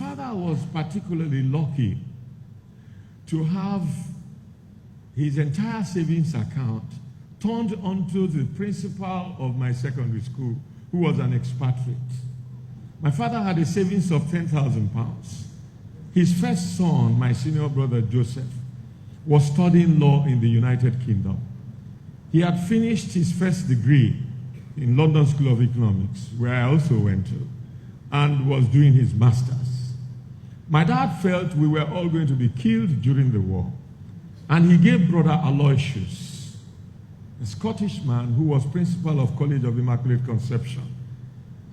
father was particularly lucky to have his entire savings account turned onto the principal of my secondary school, who was an expatriate. My father had a savings of 10,000 pounds. His first son, my senior brother Joseph, was studying law in the United Kingdom. He had finished his first degree in London School of Economics, where I also went to, and was doing his master's. My dad felt we were all going to be killed during the war, and he gave brother Aloysius, a Scottish man who was principal of College of Immaculate Conception,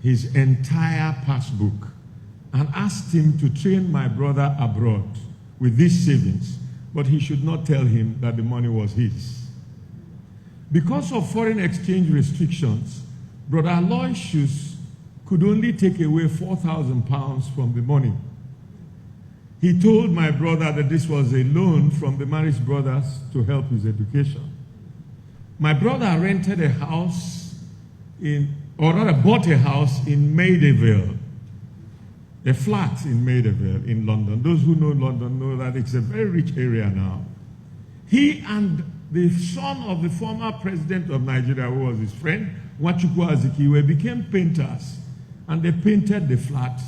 his entire passbook, and asked him to train my brother abroad with these savings, but he should not tell him that the money was his. Because of foreign exchange restrictions, brother Aloysius could only take away 4,000 pounds from the money. He told my brother that this was a loan from the marriage brothers to help his education. My brother rented a house bought a house in Maidavale, a flat in Maidavale in London. Those who know London know that it's a very rich area now. He and the son of the former president of Nigeria, who was his friend, Nwachukwu Azikiwe, became painters, and they painted the flat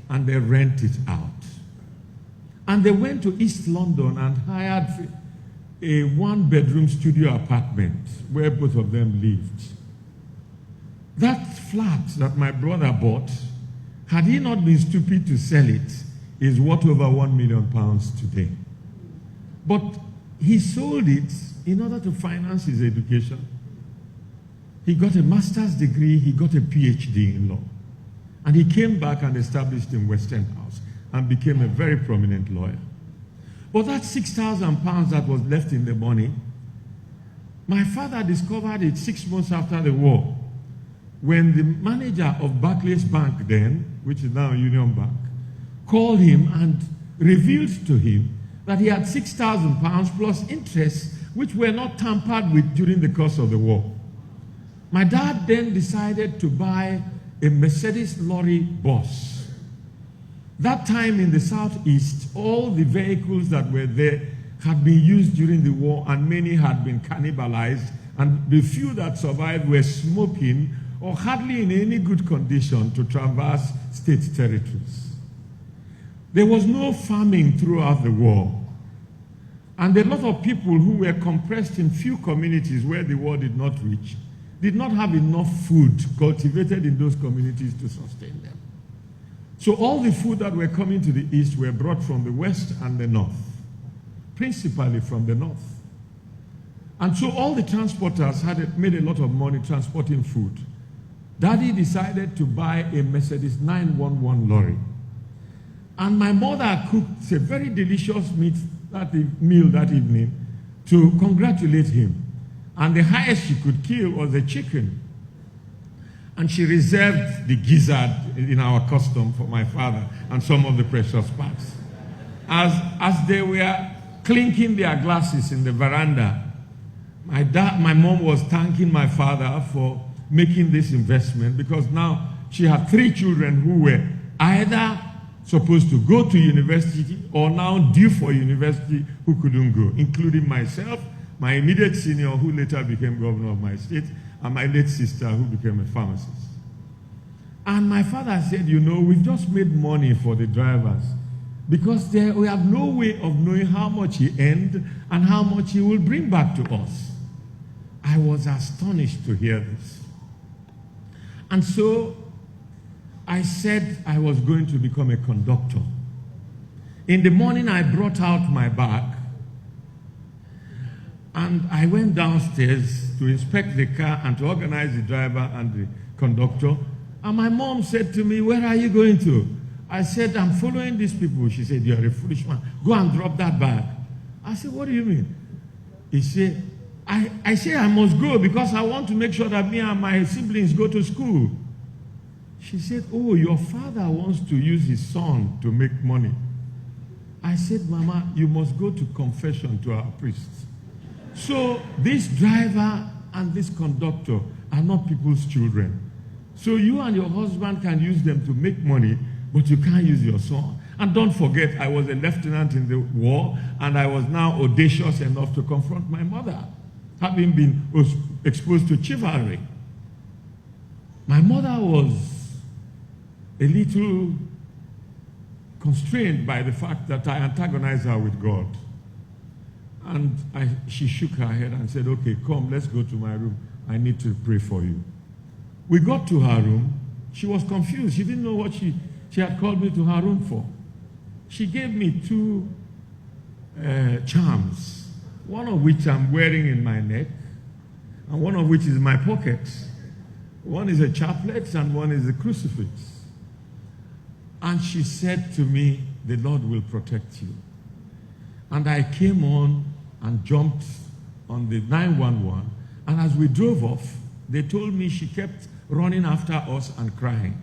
and they rented it out. And they went to East London and hired a one-bedroom studio apartment where both of them lived. That flat that my brother bought, had he not been stupid to sell it, is worth over £1 million today. But he sold it in order to finance his education. He got a master's degree, he got a PhD in law. And he came back and established in Western House and became a very prominent lawyer. But that £6,000 that was left in the money, my father discovered it 6 months after the war, when the manager of Barclays Bank then, which is now Union Bank, called him and revealed to him that he had £6,000 plus interest, which were not tampered with during the course of the war. My dad then decided to buy a Mercedes lorry bus. That time in the southeast, all the vehicles that were there had been used during the war, and many had been cannibalized, and the few that survived were smoking or hardly in any good condition to traverse state territories. There was no farming throughout the war, and a lot of people who were compressed in few communities where the war did not reach did not have enough food cultivated in those communities to sustain them. So all the food that were coming to the east were brought from the west and the north, principally from the north. And so all the transporters had made a lot of money transporting food. Daddy decided to buy a Mercedes 911 lorry. And my mother cooked a very delicious meal that evening to congratulate him. And the highest she could kill was a chicken. And she reserved the gizzard in our custom for my father and some of the precious parts. As they were clinking their glasses in the veranda, my mom was thanking my father for making this investment, because now she had 3 children who were either supposed to go to university or now due for university who couldn't go, including myself, my immediate senior who later became governor of my state, and my late sister who became a pharmacist. And my father said, you know, we've just made money for the drivers because we have no way of knowing how much he earned and how much he will bring back to us. I was astonished to hear this. And so I said I was going to become a conductor. In the morning, I brought out my bag and I went downstairs to inspect the car and to organize the driver and the conductor. And my mom said to me, where are you going to? I said, I'm following these people. She said, you're a foolish man. Go and drop that bag. I said, what do you mean? He said, I say I must go because I want to make sure that me and my siblings go to school. She said, oh, your father wants to use his son to make money. I said, Mama, you must go to confession to our priests. So this driver and this conductor are not people's children. So you and your husband can use them to make money, but you can't use your son. And don't forget, I was a lieutenant in the war, and I was now audacious enough to confront my mother, having been exposed to chivalry. My mother was a little constrained by the fact that I antagonized her with God. And she shook her head and said, okay, come, let's go to my room. I need to pray for you. We got to her room. She was confused. She didn't know what she had called me to her room for. She gave me two charms, one of which I'm wearing in my neck, and one of which is in my pocket. One is a chaplet, and one is a crucifix. And she said to me, the Lord will protect you. And I came on and jumped on the 911, and as we drove off, they told me she kept running after us and crying.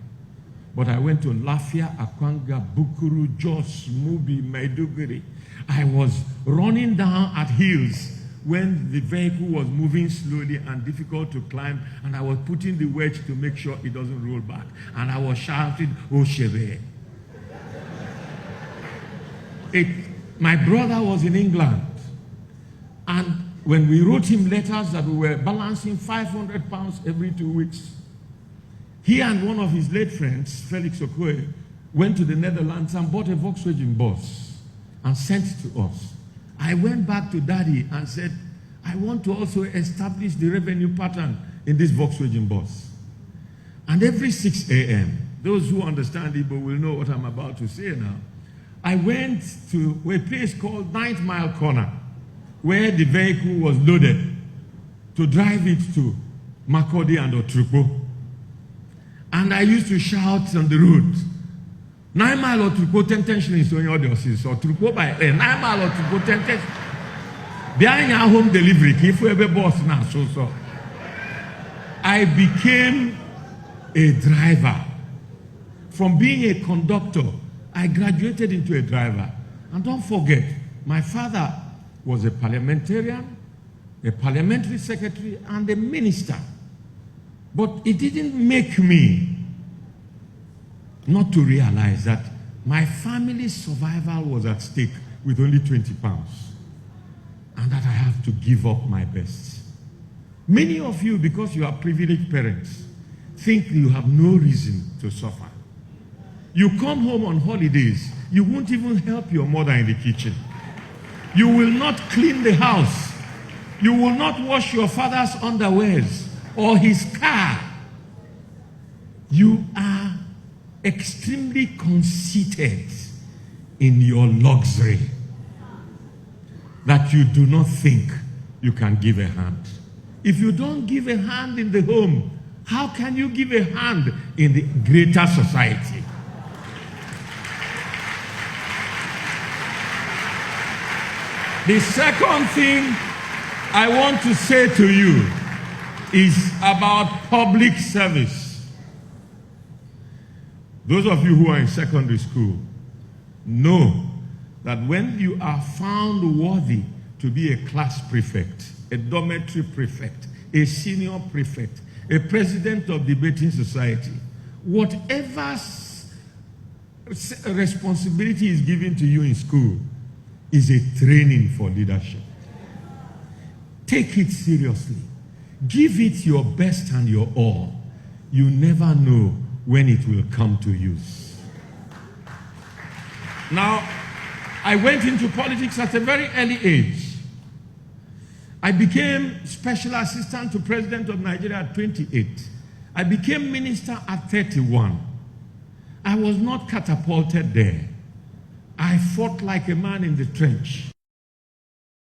But I went to Lafia, Akwanga, Bukuru, Jos, Mubi, Maiduguri. I was running down at hills when the vehicle was moving slowly and difficult to climb, and I was putting the wedge to make sure it doesn't roll back. And I was shouting, "Oh, Shebe." My brother was in England, and when we wrote him letters that we were balancing 500 pounds every 2 weeks, he and one of his late friends, Felix Okoye, went to the Netherlands and bought a Volkswagen bus and sent it to us. I went back to Daddy and said, I want to also establish the revenue pattern in this Volkswagen bus. And every 6 a.m., those who understand Igbo will know what I'm about to say now, I went to a place called 9th Mile Corner, where the vehicle was loaded, to drive it to Makurdi and Otrukpo. And I used to shout on the road, 9 Mile Otrukpo, 10 shillings on your doses, or Otrukpo by 9 Mile Otrukpo, 10. Behind your home delivery, if we ever boss now, so. I became a driver. From being a conductor, I graduated into a driver. And don't forget, my father was a parliamentarian, a parliamentary secretary, and a minister. But it didn't make me not to realize that my family's survival was at stake with only 20 pounds. And that I have to give up my best. Many of you, because you are privileged parents, think you have no reason to suffer. You come home on holidays, you won't even help your mother in the kitchen. You will not clean the house. You will not wash your father's underwears or his car. You are extremely conceited in your luxury that you do not think you can give a hand. If you don't give a hand in the home, how can you give a hand in the greater society? The second thing I want to say to you is about public service. Those of you who are in secondary school know that when you are found worthy to be a class prefect, a dormitory prefect, a senior prefect, a president of debating society, whatever responsibility is given to you in school is a training for leadership. Take it seriously. Give it your best and your all. You never know when it will come to use. Now, I went into politics at a very early age. I became special assistant to President of Nigeria at 28. I became minister at 31. I was not catapulted there. I fought like a man in the trench.